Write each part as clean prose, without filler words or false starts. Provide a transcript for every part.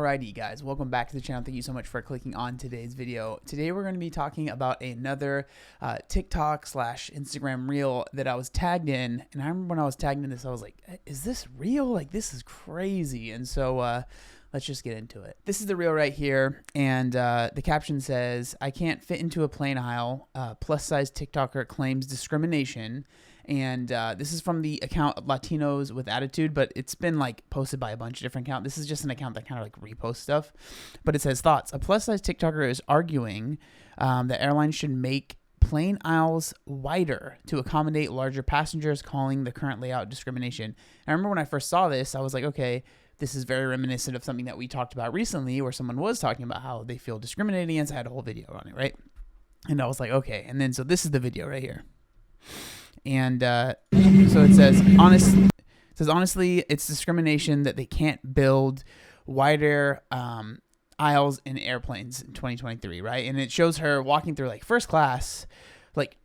Alrighty guys, welcome back to the channel. Thank you so much for clicking on today's video. Today we're going to be talking about another TikTok / Instagram reel that I was tagged in. And I remember when I was tagged in this, I was like, is this real? Like, this is crazy. And so let's just get into it. This is the reel right here. And the caption says, I can't fit into a plain aisle. Plus size TikToker claims discrimination. And this is from the account Latinos with Attitude, but it's been like posted by a bunch of different accounts. This is just an account that kind of like reposts stuff. But it says, thoughts. A plus size TikToker is arguing that airlines should make plane aisles wider to accommodate larger passengers, calling the current layout discrimination. And I remember when I first saw this, I was like, okay, this is very reminiscent of something that we talked about recently where someone was talking about how they feel discriminated against. I had a whole video on it, right? And I was like, okay. And then so this is the video right here. And so it says, honestly, it's discrimination that they can't build wider aisles in airplanes in 2023, right? And it shows her walking through like first class, like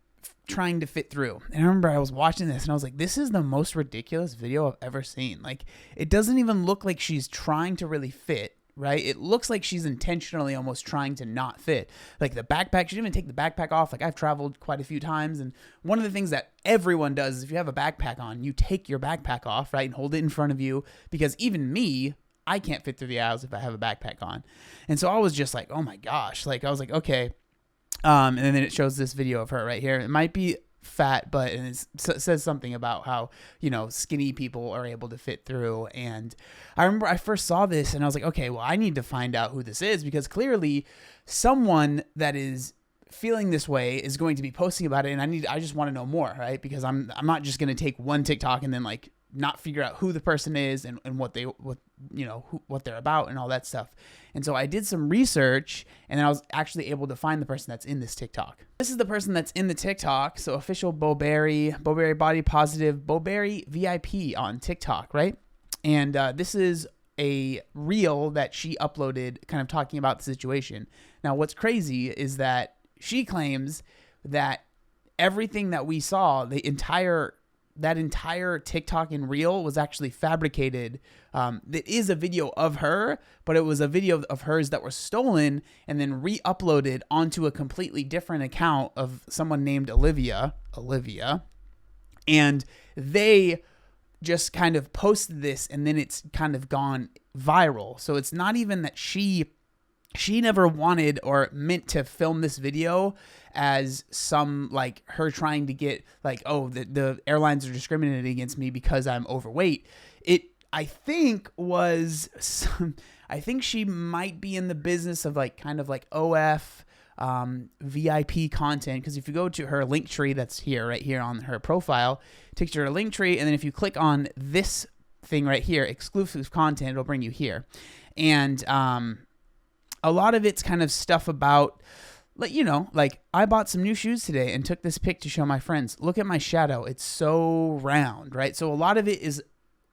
trying to fit through. And I remember I was watching this and I was like, this is the most ridiculous video I've ever seen. Like, it doesn't even look like she's trying to really fit. Right? It looks like she's intentionally almost trying to not fit. Like the backpack, she didn't even take the backpack off. Like I've traveled quite a few times. And one of the things that everyone does is if you have a backpack on, you take your backpack off, right? And hold it in front of you, because even me, I can't fit through the aisles if I have a backpack on. And so I was just like, oh my gosh. Like I was like, okay. And then it shows this video of her right here. It might be fat, but it says something about how, you know, skinny people are able to fit through. And I remember I first saw this and I was like, okay, well, I need to find out who this is, because clearly someone that is feeling this way is going to be posting about it. And I just want to know more, right? Because I'm not just going to take one TikTok and then like not figure out who the person is and what they're about and all that stuff. And so I did some research and then I was actually able to find the person that's in this TikTok. This is the person that's in the TikTok. So official Boberry body positive, Boberry VIP on TikTok, right? And this is a reel that she uploaded kind of talking about the situation. Now, what's crazy is that she claims that everything that we saw, that entire TikTok and reel was actually fabricated. That is a video of her, but it was a video of hers that was stolen and then re-uploaded onto a completely different account of someone named Olivia. And they just kind of posted this and then it's kind of gone viral. So it's not even that she never wanted or meant to film this video as some like her trying to get like, oh, the airlines are discriminating against me because I'm overweight. I think she might be in the business of like kind of like OF VIP content, because if you go to her link tree that's here, right here on her profile, it takes you to her link tree, and then if you click on this thing right here, exclusive content, it'll bring you here. And a lot of it's kind of stuff about, like, you know, like I bought some new shoes today and took this pic to show my friends. Look at my shadow. It's so round, right? So a lot of it is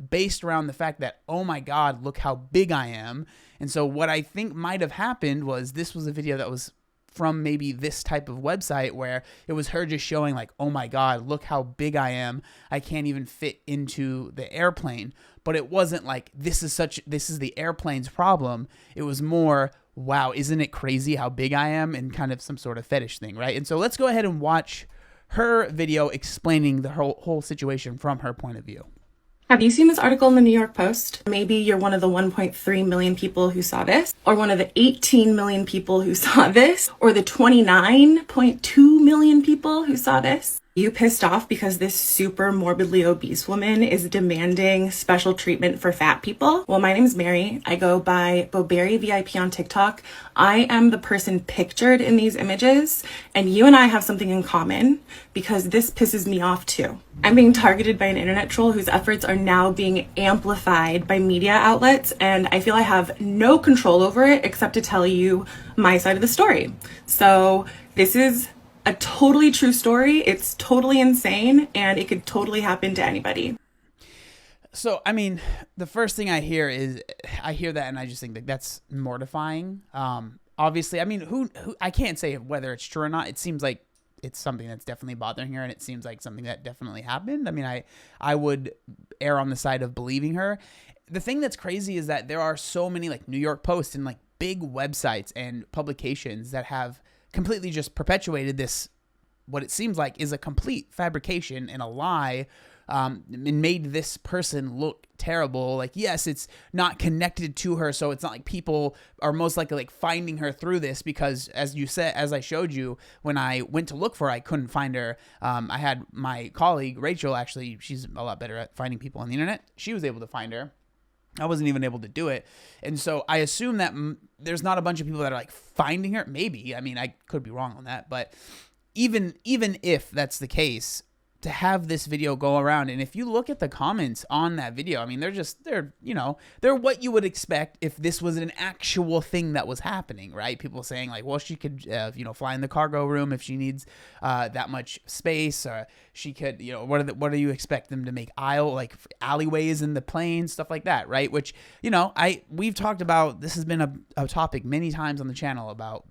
based around the fact that, oh my God, look how big I am. And so what I think might have happened was this was a video that was from maybe this type of website where it was her just showing like, oh my God, look how big I am. I can't even fit into the airplane. But it wasn't like, this is the airplane's problem. It was more, wow, isn't it crazy how big I am, and kind of some sort of fetish thing, right? And so let's go ahead and watch her video explaining the whole situation from her point of view. Have you seen this article in the New York Post? Maybe you're one of the 1.3 million people who saw this, or one of the 18 million people who saw this, or the 29.2 million people who saw this. You pissed off because this super morbidly obese woman is demanding special treatment for fat people? Well, my name's Mary. I go by Boberry VIP on TikTok. I am the person pictured in these images, and you and I have something in common because this pisses me off too. I'm being targeted by an internet troll whose efforts are now being amplified by media outlets, and I feel I have no control over it except to tell you my side of the story. So this is a totally true story. It's totally insane, and it could totally happen to anybody. So, I mean, the first thing I hear that and I just think that that's mortifying. Obviously, I mean, who I can't say whether it's true or not. It seems like it's something that's definitely bothering her, and it seems like something that definitely happened. I mean, I would err on the side of believing her. the thing that's crazy is that there are so many like New York Post and like big websites and publications that have completely just perpetuated this, what it seems like is a complete fabrication and a lie, and made this person look terrible. Like, yes, it's not connected to her, so it's not like people are most likely like finding her through this, because as you said, as I showed you, when I went to look for her, I couldn't find her. I had my colleague Rachel, actually, she's a lot better at finding people on the internet. She was able to find her. I wasn't even able to do it. And so I assume that there's not a bunch of people that are like finding her. Maybe. I mean, I could be wrong on that, but even if that's the case, to have this video go around, and if you look at the comments on that video, I mean, they're what you would expect if this was an actual thing that was happening, right? People saying like, well, she could, fly in the cargo room if she needs that much space, or she could, what do you expect them to make alleyways in the plane, stuff like that, right? Which, we've talked about, this has been a topic many times on the channel about,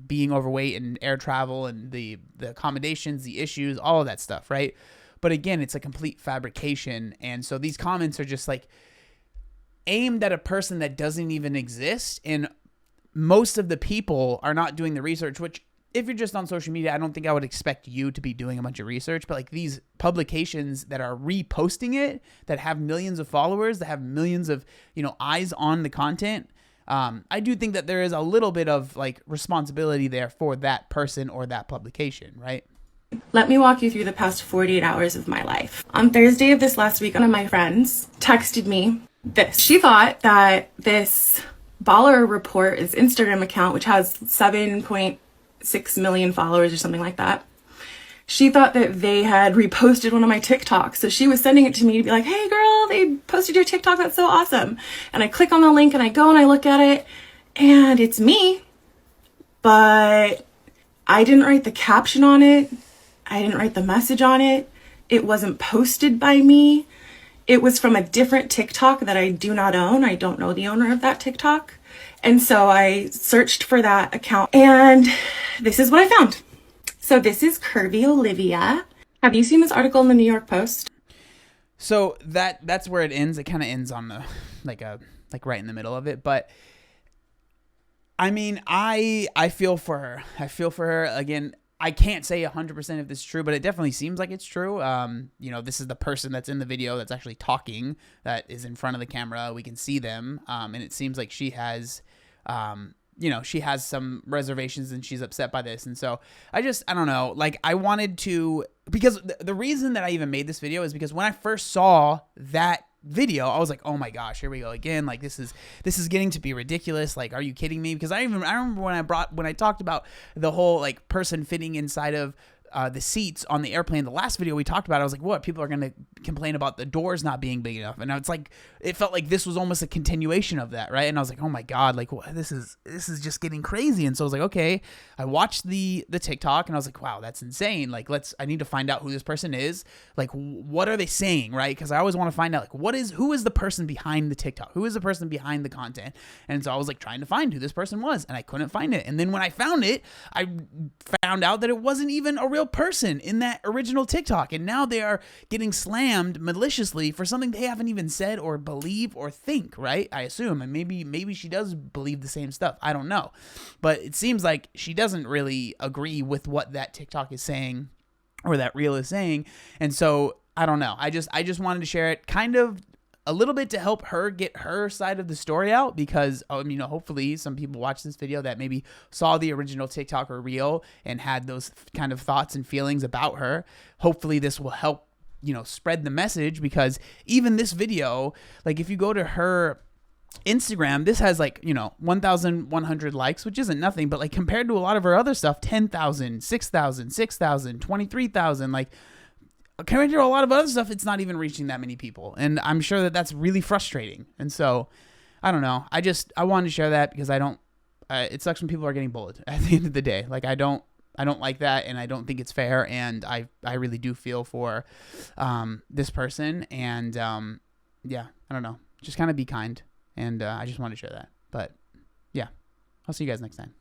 being overweight and air travel and the accommodations, the issues, all of that stuff, right? But again, it's a complete fabrication. And so these comments are just like aimed at a person that doesn't even exist. And most of the people are not doing the research, which if you're just on social media, I don't think I would expect you to be doing a bunch of research. But like these publications that are reposting it, that have millions of followers, that have millions of, eyes on the content, I do think that there is a little bit of like responsibility there for that person or that publication, right? Let me walk you through the past 48 hours of my life. On Thursday of this last week, one of my friends texted me this. She thought that this Baller Report, his Instagram account, which has 7.6 million followers or something like that, she thought that they had reposted one of my TikToks. So she was sending it to me to be like, hey girl, they posted your TikTok. That's so awesome. And I click on the link and I go and I look at it and it's me, but I didn't write the caption on it. I didn't write the message on it. It wasn't posted by me. It was from a different TikTok that I do not own. I don't know the owner of that TikTok. And so I searched for that account and this is what I found. So this is Curvy Olivia. Have you seen this article in the New York Post? So that's where it ends. It kind of ends on the like right in the middle of it. But I mean, I feel for her. I feel for her. Again, I can't say 100% if this is true, but it definitely seems like it's true. This is the person that's in the video that's actually talking, that is in front of the camera. We can see them, and it seems like she has she has some reservations and she's upset by this. And so I don't know, like I wanted to, because the reason that I even made this video is because when I first saw that video, I was like, oh my gosh, here we go again. Like this is getting to be ridiculous. Like, are you kidding me? Because I remember when I talked about the whole like person fitting inside of the seats on the airplane, the last video we talked about, I was like, what, people are going to complain about the doors not being big enough. And it's like, it felt like this was almost a continuation of that. Right. And I was like, oh my God, like this is just getting crazy. And so I was like, okay, I watched the TikTok and I was like, wow, that's insane. Like, I need to find out who this person is. Like, what are they saying? Right. Cause I always want to find out like, who is the person behind the TikTok? Who is the person behind the content? And so I was like trying to find who this person was and I couldn't find it. And then when I found it, I found out that it wasn't even a real person in that original TikTok, and now they are getting slammed maliciously for something they haven't even said or believe or think, right? I assume, and maybe she does believe the same stuff. I don't know, but it seems like she doesn't really agree with what that TikTok is saying or that reel is saying, and so I don't know. I just wanted to share it, kind of a little bit to help her get her side of the story out, because hopefully some people watch this video that maybe saw the original TikTok or reel and had those kind of thoughts and feelings about her. Hopefully this will help, spread the message, because even this video, like if you go to her Instagram, this has 1,100 likes, which isn't nothing, but like compared to a lot of her other stuff, 10,000, 6,000, 6,000, 23,000, like compared to a lot of other stuff, it's not even reaching that many people. And I'm sure that that's really frustrating. And so, I don't know. I wanted to share that because it sucks when people are getting bullied at the end of the day. Like, I don't like that, and I don't think it's fair. And I really do feel for this person. And I don't know. Just kind of be kind. And I just wanted to share that. But yeah, I'll see you guys next time.